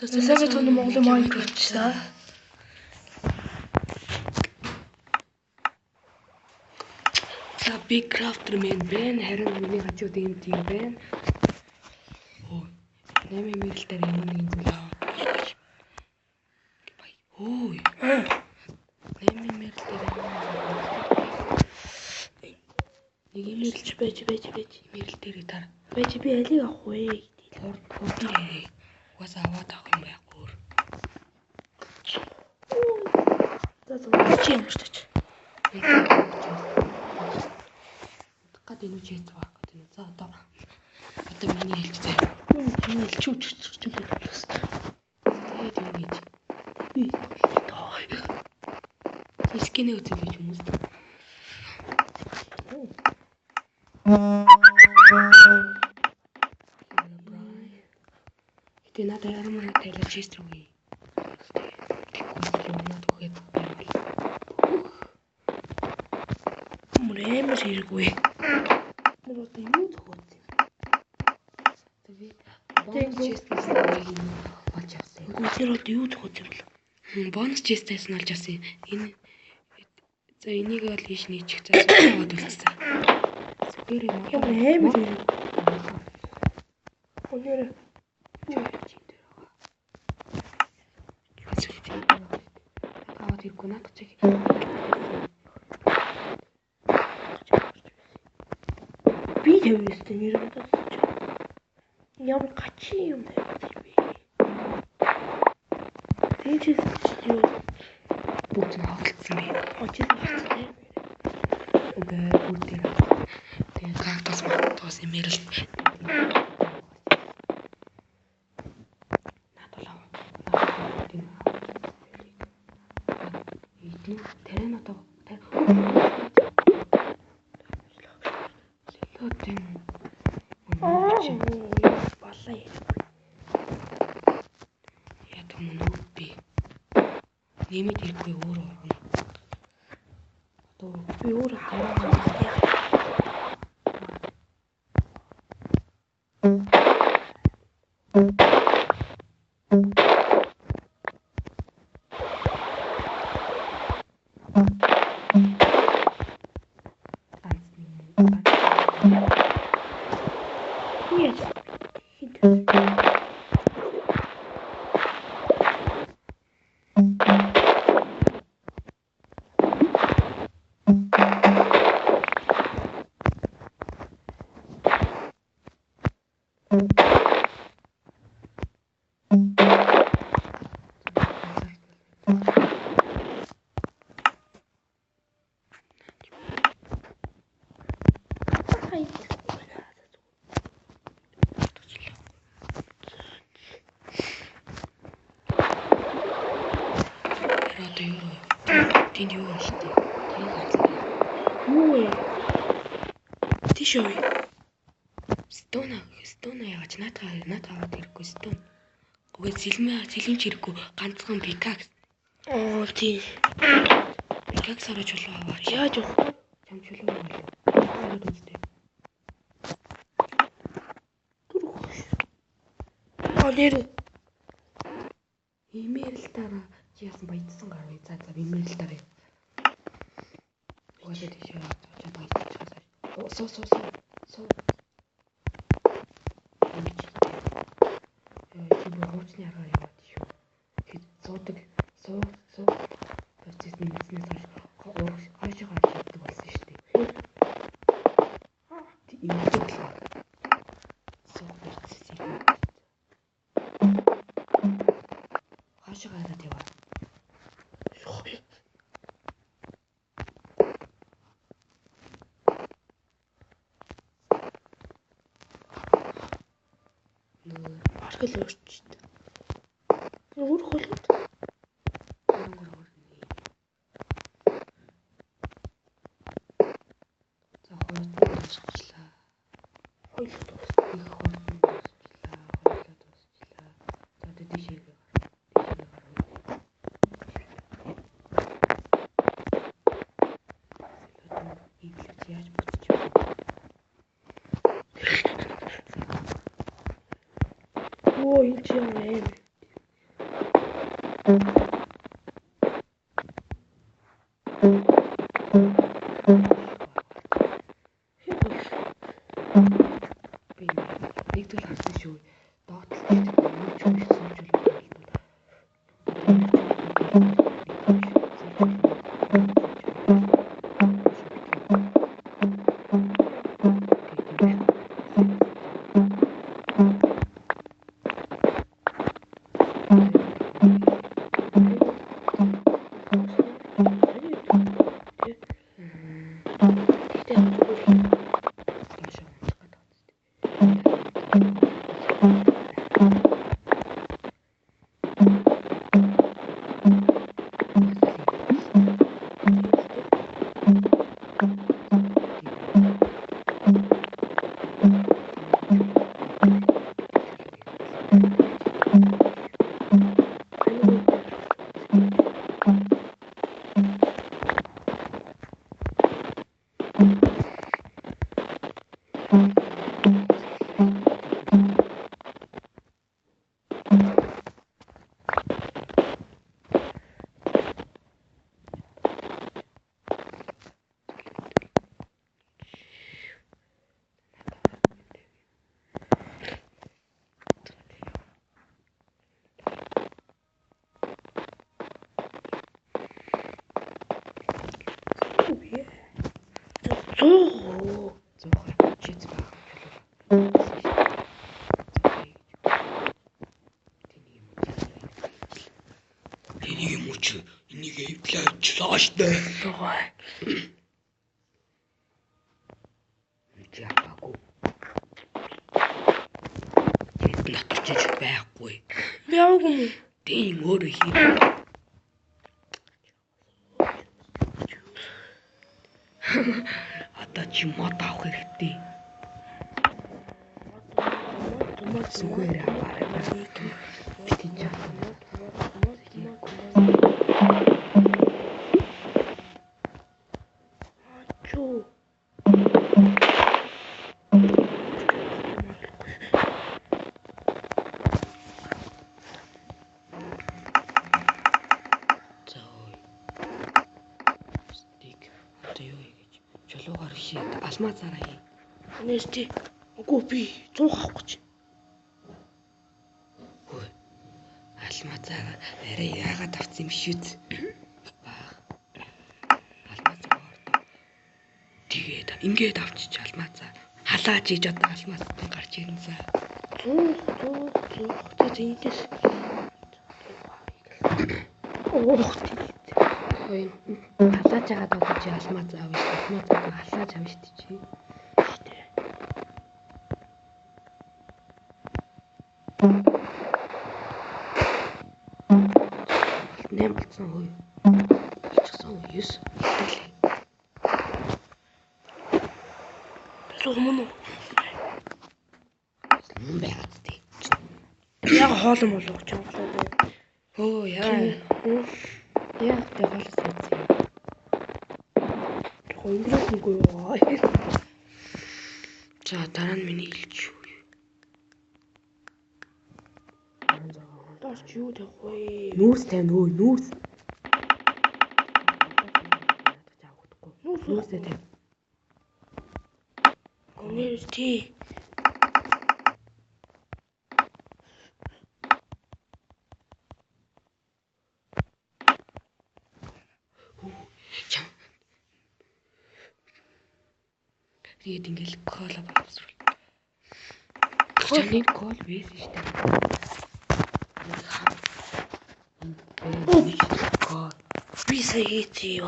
Засаг тон Монголын Minecraft ч та. За Big Crafter man байна. Харин миний хажууд юм тийм байна. Оо. 8 мэрэлтээр юм нэг зүйл аа. Ой. 8 мэрэлтээр нэг мэрэлч байж. Мэрэлтээр тар. Байж би алиг авах вэ? Хурдээ. Угаас аваад авах юм байхгүй. За чи ямар ч тач. Гад энэ үчээд байгаа гэдэг. За одоо миний хэлцээ. Миний хэлчүүч. Тэгээд юу гэж. Би скинээ үзэх гэж хүмүүс. Гэтэ надад ямар тайлж чест рүү. Мөрөмөр хэрэггүй. Тэр одоо юу зохиоц юм. Тэгээд бонус честээс олж авсан. Тэр одоо юу зохиоц юм бол? Бонус честээс нь олж авсан. Энэ за энийг бол ийш нийчих цаас аваад үлдсэн. Супер юм амар хэрэг. Өнөөр аваад ирэхгүй надад чиг. Би тавьсан нэр бодож. Ямар гачи юм бэ? Тэгэж юу бүгд хаалтсан би. Очиж байна. Угаа бүгд тэгээ кактус матус эмэрэл. Тэрэн одоо балаа яа түмэн би нэмэт ирэхгүй өөрөө орно. Одоо би өөрөө хаваа. Тэнд юу болтой? Юу вэ? Тишөө. Стона яаж надад хэрэггүй стон. Угээ сэлмч хэрэггүй ганцхан пикакс. Оо тий. Пикакс орож чулуу аваа. Яаж вэ? Чам чулуу болоо. Хараад үзтээ. Түрх. Нэр имэйл дараа чи яасан баядсан гарвэ. За имэйл дараа. Угаасаа тийш очоод баядчихсан. Соо. Тийм хуучны аргаар яваад шүү. Тэгэд суу. Процесс нэгснээс хаашаа шатдаг болсон шүү дээ. Тийм юм болоо. Суу процессыг хаашаа гараад яваа. Аргал өөрчт. Өөр холод. За холод дуусчлаа. Холод дуусчлаа. За дэшээ гар. Иглэж яаж бүтчих вэ? Ой, энэ ч юм ээ. Нэг зүйл харсан шүү. Доотлох гэдэг нь юу ч юм сууж энийг эвдлээ авчлаа штэ. Яагагүй. Тэд натарч байхгүй. Яагүй юм. Тийм өөрөө хий. Одоо чи мод авах хэрэгтэй. Зүгээр аваарай. Битгий яах вэ? Чулуугаар шийд алмаа зараа. Нэрти. Үгүй би 100 авах гэж. Хөөе. Алмаа зараа арай яагаад авсан юм биш үү? Алмаа зараа. Тэгээд ингээд авчиж алмаа зараа. Халааж иж одоо алмаас гарч ирнэ за. 100 тэндээс. Оох тийм. Халааж байгаа даа чи алмаа заав шүү. Алмаа заав халааж авна шүү чи. Штэ. Нэм болсон хөөе. Ичсэн 9. Лумно. Лум байгаад тий. Яг хоолн болгож байгаа. Хөө яа. Яг тэгээс үзье. Хөнгөрөөгүй юу? За дараа нь миний хэлж юу. Тас юу дэх вэ? Нүүс тань өө нүүс. Нүүс тань. Гонёс тий. Тэгээд ингээл кола боловсруул. Чамны кол байсан шүү дээ. Кол. Би сая хийчихъя.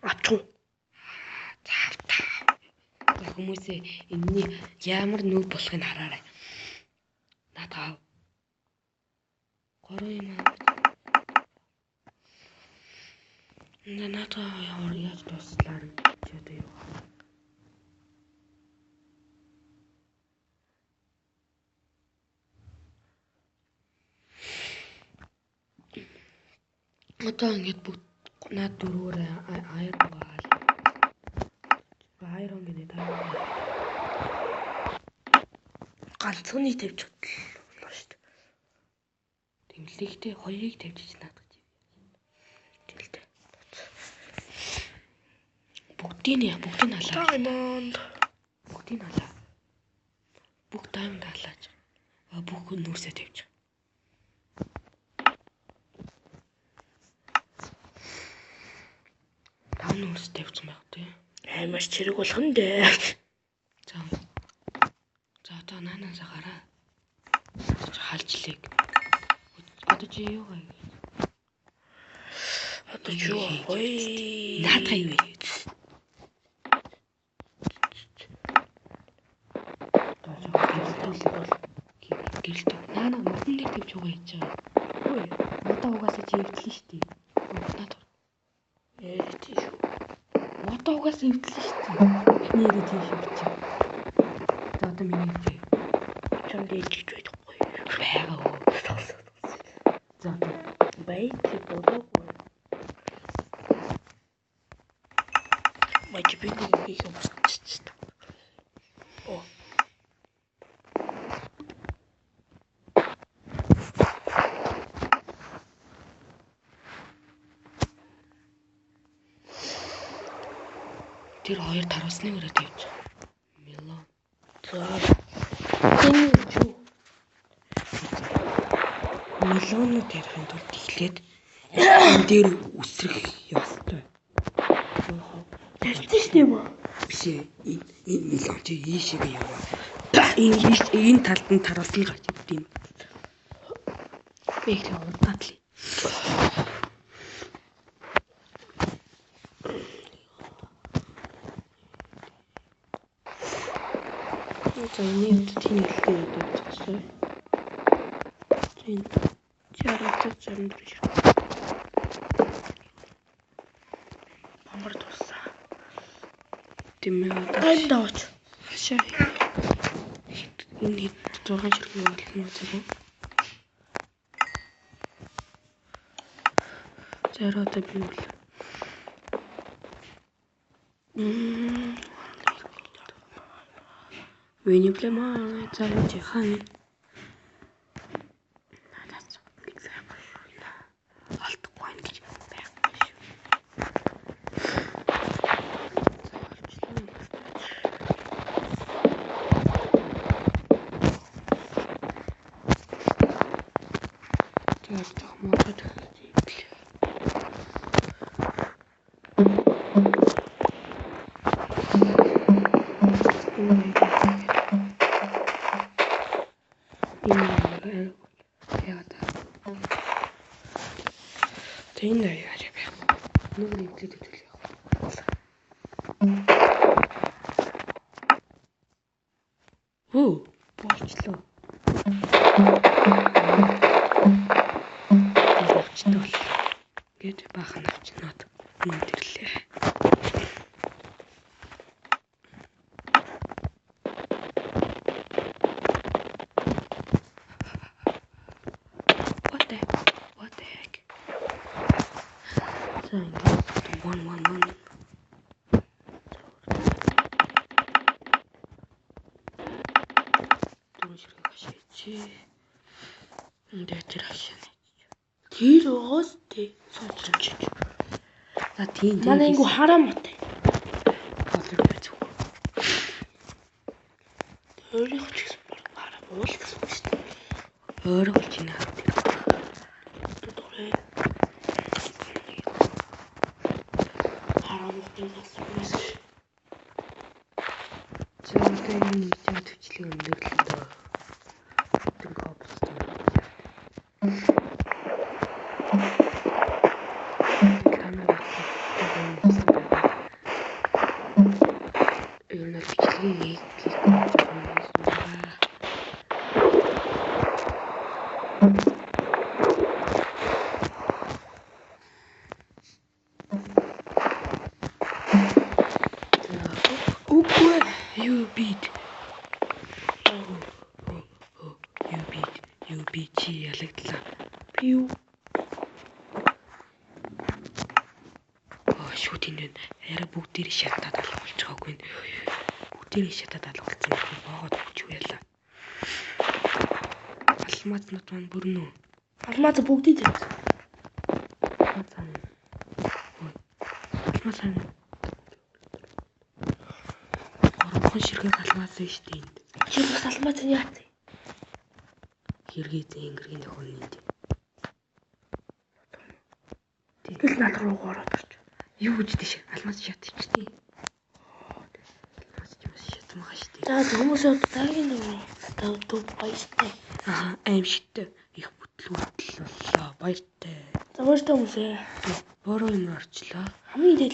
Ачуу. За хүмүүсээ энэний ямар нүг болохыг хараарай. Надаа гороо юм аа. Надаа яаж туслаар ч одоо юу. Одоо ингэж бүгд над дөрөөр аяр байгаа. 2 он гэдэг 2 он. Ганцхан нэг тавьчих болно шүү дээ. Тэмлэгтэй 2-ыг тавьчих надад. Гэлтэй. Бүгдийг халаа. Diamond. Бүгдийг халаа. Бүх diamond халаач. Бүх нүүрсээ тавьчих. Тав нүүрс тавьсан байх тий. Маш чирэг болгоно дээ. За одоо наанасаа гараа. Халжлыг. Одоо чи юу гай? Одоо чи юу вэ? Наадах юу вэ? Гэрэлтэй. Наана модныг тавьж байгаа хийж байгаа. Хөөе. Одоо угаасаа чи эвдлэн штий. Надад. Тий шүү. Одоо угаасаа эвдлэн штий. Эхнийгээ тийм шүү чи. За одоо миний хий. Чамд ээжиж байхгүй. Бага оо. За бай чи бодоогүй. Мачи бинг хийх юм болчихсон. Оо. Тэр хоёр таруулсны өрөө тавьж. Мелон. За. Энэ юу? Мелоноо тарихын тулд эхлээд энэ дээр үсрэх ёстой. Тарьсан шүү дээ маа. Биш ээ. Энэ мелон чи ийшээ яваа. Энэ талд нь таруулсан гаж идэм. Бэх удаатлаа. За нэг тийм хэлээ өгчихсөн. Энд чараатай замдрж. Бамбар тусаа. Тэмээ дооч. Хашаа. Энэ 6 ширхэг болно зүгөө. Зараатай би үл. Вэни племаа цаавч хаана. Надад нэг сайхан шүүнэ. Алдахгүй байх гэж байхгүй шүү. Тэгээд тохмоод Тэнд яа яа. Нэг нэвтрээд хөтлөх яах. Хөө, болчлоо. Болчлоо. Гэт бахан авчнаад нүдэрлээ. What the heck? One. Эндээ тэр хашаа. Тэр оостэй суучих. За тийм. Манай ингүү хараа мотой. Болоо зүг. Өөрийнх ч гэсэн хараа уулзсан шүү дээ. Өөрөө болж байна. Хараа мотой нас. Зөндөө нэг төвчлэг өндөрлөө. You beat. You beat чи ялагдлаа. Пиу. шүү тэнд байна. Арай бүгдийг шатаад алга болж байгаагүй. Бүгдийг шатаад алга болсон юм. Боогод өгч юу яла. Алмазнууд маань бүрнэ үү? Алмаз бүгдийг тавьсан. Алмаз сайн. Гурван ширхэг алмаз биш тийм. Чи бас алмаз нь яат? Хэрэг зэнгэргийн нөхөнд. Тэгэл над руу ороод орч. Юу гэж тийш алмаз шат ичтэй. Алмаз ч бас шатмаа штэ. За хүмүүсүүд тагийн дөө баяртай. Аимшигтай их бүтлгүүтэл боллоо. Баяртай. За баяртай хүмүүсээ. Бороо юм орчлоо. Хамгийн